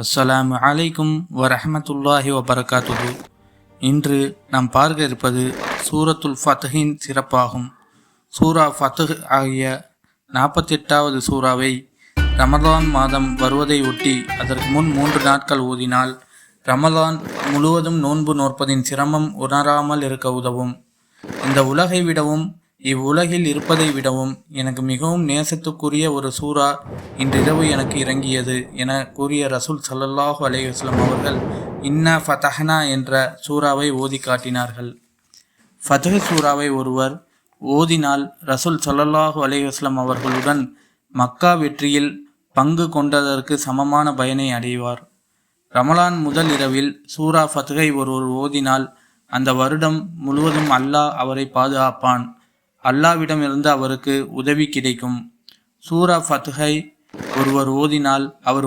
அஸ்ஸலாமு அலைக்கும் வரஹ்மத்துல்லாஹி வபரகாத்துஹு. இன்று நாம் பார்க்க இருப்பது சூரத்துல் ஃபத்ஹின் சிறப்பாகும். சூரா ஃபத்ஹ் ஆகிய 48வது சூறாவை ரமலான் மாதம் வருவதை ஒட்டி அதற்கு முன் 3 நாட்கள் ஓதினால் ரமலான் முழுவதும் நோன்பு நோற்பதின் சிரமம் உணராமல் இருக்க உதவும். இந்த உலகை விடவும் இவ்வுலகில் இருப்பதை விடவும் எனக்கு மிகவும் நேசத்துக்குரிய ஒரு சூரா இன்றிரவு எனக்கு இறங்கியது என கூறிய ரசூல் ஸல்லல்லாஹு அலைஹி வஸல்லம் அவர்கள் இன்னா ஃபதஹ்னா என்ற சூறாவை ஓதி காட்டினார்கள். ஃபத்ஹ் சூறாவை ஒருவர் ஓதினால் ரசூல் ஸல்லல்லாஹு அலைஹி வஸல்லம் அவர்களுடன் மக்கா வெற்றியில் பங்கு கொண்டதற்கு சமமான பயனை அடைவார். ரமலான் முதல் இரவில் சூரா ஃபத்ஹை ஒருவர் ஓதினால் அந்த வருடம் முழுவதும் அல்லாஹ் அவரை பாதுகாப்பான். அல்லாவிடமிருந்து அவருக்கு உதவி கிடைக்கும். சூரா ஃபத்ஹை ஒருவர் ஓதினால் அவர்